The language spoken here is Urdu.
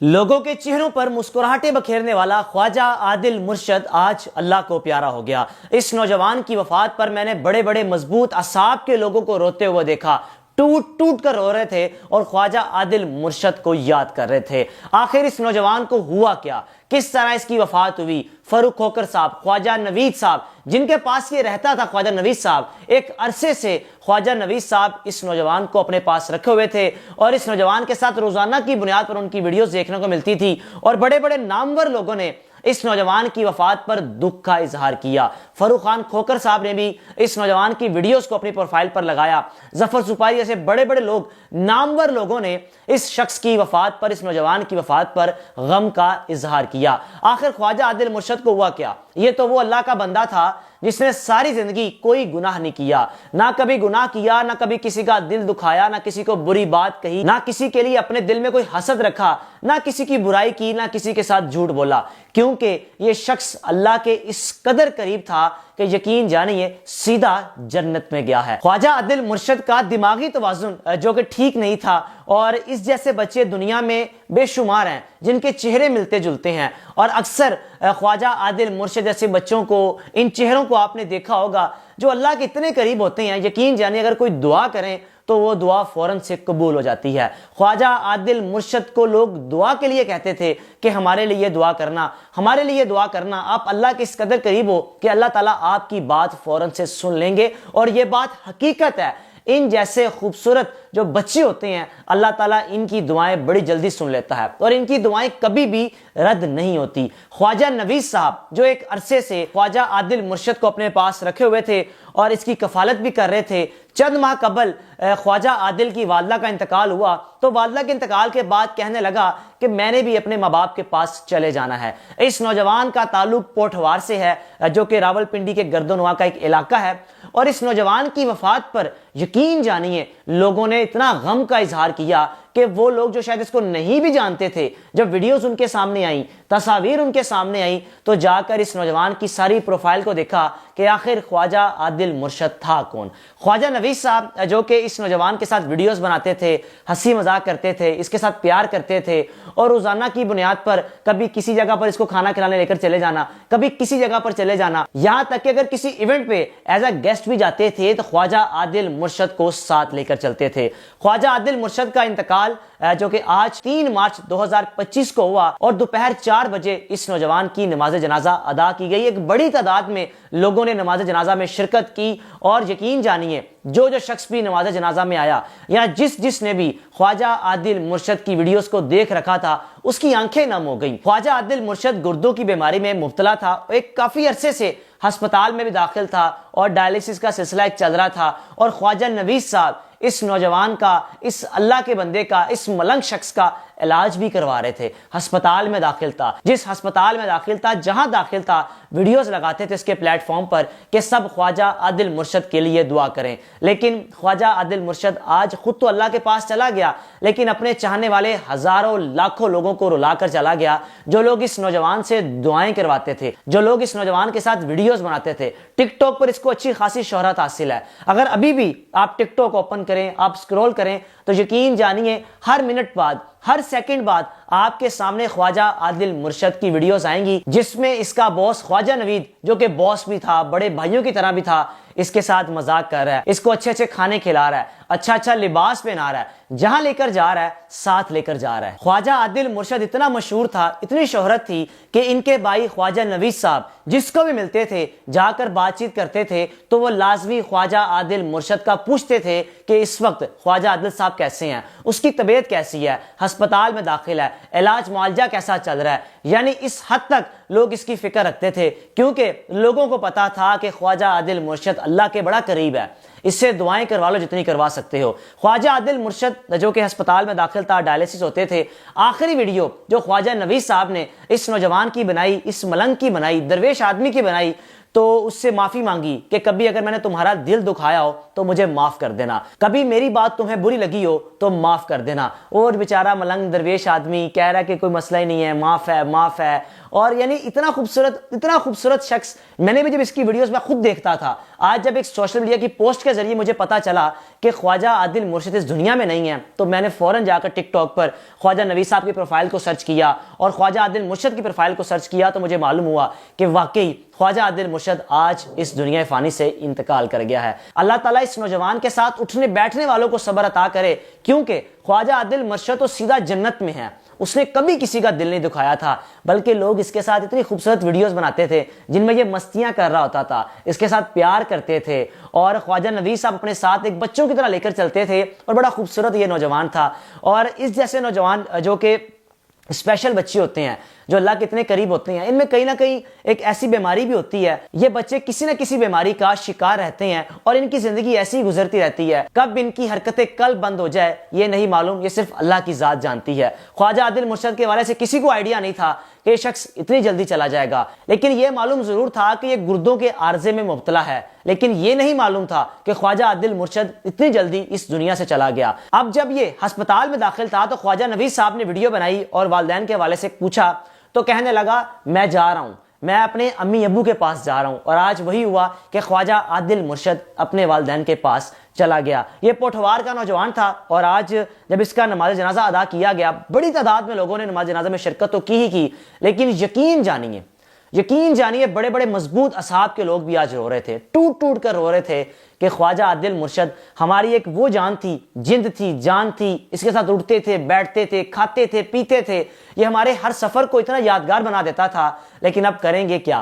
لوگوں کے چہروں پر مسکراہٹیں بکھیرنے والا خواجہ عادل مرشد آج اللہ کو پیارا ہو گیا۔ اس نوجوان کی وفات پر میں نے بڑے بڑے مضبوط اعصاب کے لوگوں کو روتے ہوئے دیکھا، ٹوٹ ٹوٹ کر رو رہے تھے اور خواجہ عادل مرشد کو یاد کر رہے تھے۔ آخر اس نوجوان کو ہوا کیا؟ کس طرح اس کی وفات ہوئی؟ فاروق کھوکھر صاحب، خواجہ نوید صاحب، جن کے پاس یہ رہتا تھا خواجہ نوید صاحب، ایک عرصے سے خواجہ نوید صاحب اس نوجوان کو اپنے پاس رکھے ہوئے تھے اور اس نوجوان کے ساتھ روزانہ کی بنیاد پر ان کی ویڈیوز دیکھنے کو ملتی تھی اور بڑے بڑے نامور لوگوں نے اس نوجوان کی وفات پر دکھ کا اظہار کیا۔ فاروق خان کھوکھر صاحب نے بھی اس نوجوان کی ویڈیوز کو اپنی پروفائل پر لگایا۔ ظفر سپاہی جیسے بڑے بڑے لوگ، نامور لوگوں نے اس شخص کی وفات پر، اس نوجوان کی وفات پر غم کا اظہار کیا۔ آخر خواجہ عادل مرشد کو ہوا کیا؟ یہ تو وہ اللہ کا بندہ تھا جس نے ساری زندگی کوئی گناہ نہیں کیا، نہ کبھی گناہ کیا، نہ کبھی کسی کا دل دکھایا، نہ کسی کو بری بات کہی، نہ کسی کے لیے اپنے دل میں کوئی حسد رکھا، نہ کسی کی برائی کی، نہ کسی کے ساتھ جھوٹ بولا، کیونکہ یہ شخص اللہ کے اس قدر قریب تھا کہ یقین جانیے سیدھا جنت میں گیا ہے۔ خواجہ عادل مرشد کا دماغی توازن جو کہ ٹھیک نہیں تھا، اور اس جیسے بچے دنیا میں بے شمار ہیں جن کے چہرے ملتے جلتے ہیں، اور اکثر خواجہ عادل مرشد جیسے بچوں کو، ان چہروں کو آپ نے دیکھا ہوگا جو اللہ کے اتنے قریب ہوتے ہیں، یقین جانیے اگر کوئی دعا کریں تو وہ دعا فوراً سے قبول ہو جاتی ہے۔ خواجہ عادل مرشد کو لوگ دعا کے لیے کہتے تھے کہ ہمارے لیے دعا کرنا، ہمارے لیے دعا کرنا، آپ اللہ کے اس قدر قریب ہو کہ اللہ تعالیٰ آپ کی بات فوراً سے سن لیں گے، اور یہ بات حقیقت ہے۔ ان جیسے خوبصورت جو بچے ہوتے ہیں، اللہ تعالیٰ ان کی دعائیں بڑی جلدی سن لیتا ہے اور ان کی دعائیں کبھی بھی رد نہیں ہوتی۔ خواجہ نوید صاحب جو ایک عرصے سے خواجہ عادل مرشد کو اپنے پاس رکھے ہوئے تھے اور اس کی کفالت بھی کر رہے تھے، چند ماہ قبل خواجہ عادل کی والدہ کا انتقال ہوا تو والدہ کے انتقال کے بعد کہنے لگا کہ میں نے بھی اپنے ماں باپ کے پاس چلے جانا ہے۔ اس نوجوان کا تعلق پوٹھوار سے ہے جو کہ راولپنڈی کے گردنوا کا ایک علاقہ ہے، اور اس نوجوان کی وفات پر یقین جانیے لوگوں نے اتنا غم کا اظہار کیا کہ وہ لوگ جو شاید اس کو نہیں بھی جانتے تھے، جب ویڈیوز ان کے سامنے آئیں، تصاویر ان کے سامنے آئیں، تو جا کر اس نوجوان کی ساری پروفائل کو دیکھا کہ آخر خواجہ عادل مرشد تھا کون۔ خواجہ نوید صاحب جو کہ اس نوجوان کے ساتھ ویڈیوز بناتے تھے، ہنسی مذاق کرتے تھے، اس کے ساتھ پیار کرتے تھے، اور روزانہ کی بنیاد پر کبھی کسی جگہ پر اس کو کھانا کھلانے لے کر چلے جانا، کبھی کسی جگہ پر چلے جانا، یہاں تک کہ اگر کسی ایونٹ پہ ایز اے گیسٹ بھی جاتے تھے تو خواجہ عادل مرشد کو ساتھ لے کر چلتے تھے۔ خواجہ عادل مرشد کا انتقال جو کہ آج 3 مارچ 2025 کو ہوا، اور دوپہر 4 بجے اس نوجوان کی نماز جنازہ ادا کی گئی۔ ایک بڑی تعداد میں لوگوں نے نماز جنازہ میں شرکت کی، اور یقین جانیے جو شخص بھی نماز جنازہ میں آیا یا جس نے بھی خواجہ عادل مرشد کی ویڈیوز کو دیکھ رکھا تھا، اس کی آنکھیں نم ہو گئیں۔ خواجہ عادل مرشد گردوں کی بیماری میں مبتلا تھا، ایک کافی عرصے سے ہسپتال میں بھی داخل تھا اور ڈائلیسس کا سلسلہ ایک چل رہا تھا، اور خواجہ نوید صاحب اس نوجوان کا، اس اللہ کے بندے کا، اس ملنگ شخص کا علاج بھی کروا رہے تھے۔ ہسپتال میں داخل تھا، جس ہسپتال میں داخل تھا، جہاں داخل تھا، ویڈیوز لگاتے تھے اس کے پلیٹ فارم پر کہ سب خواجہ عادل مرشد کے لیے دعا کریں، لیکن خواجہ عادل مرشد آج خود تو اللہ کے پاس چلا گیا، لیکن اپنے چاہنے والے ہزاروں لاکھوں لوگوں کو رلا کر چلا گیا، جو لوگ اس نوجوان سے دعائیں کرواتے تھے، جو لوگ اس نوجوان کے ساتھ ویڈیوز بناتے تھے۔ ٹک ٹاک پر اس کو اچھی خاصی شہرت حاصل ہے۔ اگر ابھی بھی آپ ٹک ٹاک اوپن کریں، آپ سکرول کریں، تو یقین جانیے ہر منٹ بعد، ہر سیکنڈ بعد آپ کے سامنے خواجہ عادل مرشد کی ویڈیوز آئیں گی، جس میں اس کا باس خواجہ نوید، جو کہ باس بھی تھا، بڑے بھائیوں کی طرح بھی تھا، اس کے ساتھ مذاق کر رہا ہے، اس کو اچھے اچھے کھانے کھلا رہا ہے، اچھا لباس پہنا رہا ہے، جہاں لے کر جا رہا ہے ساتھ لے کر جا رہا ہے۔ خواجہ عادل مرشد اتنا مشہور تھا، اتنی شہرت تھی کہ ان کے بھائی خواجہ نوید صاحب جس کو بھی ملتے تھے، جا کر بات چیت کرتے تھے تو وہ لازمی خواجہ عادل مرشد کا پوچھتے تھے کہ اس وقت خواجہ عادل صاحب کیسے ہیں، اس کی طبیعت کیسی ہے، ہسپتال میں داخل ہے، علاج معالجہ کیسا چل رہا ہے۔ یعنی اس حد تک لوگ اس کی فکر رکھتے تھے، کیونکہ لوگوں کو پتا تھا کہ خواجہ عادل مرشد اللہ کے بڑا قریب ہے، اس سے دعائیں کروا لو جتنی کروا سکتے ہو۔ خواجہ عادل مرشد جو کہ ہسپتال میں داخل تھا، ڈائلیسس ہوتے تھے، آخری ویڈیو جو خواجہ نوید صاحب نے اس نوجوان کی بنائی، اس ملنگ کی بنائی، درویش آدمی کی بنائی، تو اس سے معافی مانگی کہ کبھی اگر میں نے تمہارا دل دکھایا ہو تو مجھے معاف کر دینا، کبھی میری بات تمہیں بری لگی ہو تو معاف کر دینا۔ اور بیچارہ ملنگ درویش آدمی کہہ رہا ہے کہ کوئی مسئلہ ہی نہیں ہے، معاف ہے، اور یعنی اتنا خوبصورت شخص میں نے بھی جب اس کی ویڈیوز میں خود دیکھتا تھا، آج جب ایک سوشل میڈیا کی پوسٹ کے ذریعے مجھے پتا چلا کہ خواجہ عادل مرشد اس دنیا میں نہیں ہے، تو میں نے فوراً جا کر ٹک ٹاک پر خواجہ نوید صاحب کی پروفائل کو سرچ کیا اور خواجہ عادل مرشد کی پروفائل کو سرچ کیا، تو مجھے معلوم ہوا کہ واقعی خواجہ عادل مرشد آج اس دنیا فانی سے انتقال کر گیا ہے۔ اللہ تعالیٰ اس نوجوان کے ساتھ اٹھنے بیٹھنے والوں کو صبر عطا کرے، کیونکہ خواجہ عادل مرشد تو سیدھا جنت میں ہے، اس نے کبھی کسی کا دل نہیں دکھایا تھا، بلکہ لوگ اس کے ساتھ اتنی خوبصورت ویڈیوز بناتے تھے جن میں یہ مستیاں کر رہا ہوتا تھا، اس کے ساتھ پیار کرتے تھے، اور خواجہ نوید صاحب اپنے ساتھ ایک بچوں کی طرح لے کر چلتے تھے، اور بڑا خوبصورت یہ نوجوان تھا۔ اور اس جیسے نوجوان جو کہ اسپیشل بچے ہوتے ہیں، جو اللہ کے اتنے قریب ہوتے ہیں، ان میں کہیں نہ کہیں ایک ایسی بیماری بھی ہوتی ہے، یہ بچے کسی نہ کسی بیماری کا شکار رہتے ہیں اور ان کی زندگی ایسی گزرتی رہتی ہے، کب ان کی حرکتیں کل بند ہو جائے یہ نہیں معلوم، یہ صرف اللہ کی ذات جانتی ہے۔ خواجہ عادل مرشد کے والے سے کسی کو آئیڈیا نہیں تھا کہ یہ شخص اتنی جلدی چلا جائے گا، لیکن یہ معلوم ضرور تھا کہ یہ گردوں کے عارضے میں مبتلا ہے، لیکن یہ نہیں معلوم تھا کہ خواجہ عادل مرشد اتنی جلدی اس دنیا سے چلا گیا۔ اب جب یہ ہسپتال میں داخل تھا تو خواجہ نوید صاحب نے ویڈیو بنائی اور والدین کے حوالے سے پوچھا، تو کہنے لگا میں جا رہا ہوں، میں اپنے امی ابو کے پاس جا رہا ہوں، اور آج وہی ہوا کہ خواجہ عادل مرشد اپنے والدین کے پاس چلا گیا۔ یہ پوٹھوار کا نوجوان تھا، اور آج جب اس کا نماز جنازہ ادا کیا گیا، بڑی تعداد میں لوگوں نے نماز جنازہ میں شرکت تو کی ہی کی، لیکن یقین جانیے بڑے بڑے مضبوط اصحاب کے لوگ بھی آج رو رہے تھے، ٹوٹ ٹوٹ کر رو رہے تھے کہ خواجہ عادل مرشد ہماری ایک وہ جان تھی، جند تھی، جان تھی، اس کے ساتھ اٹھتے تھے، بیٹھتے تھے، کھاتے تھے، پیتے تھے، یہ ہمارے ہر سفر کو اتنا یادگار بنا دیتا تھا، لیکن اب کریں گے کیا؟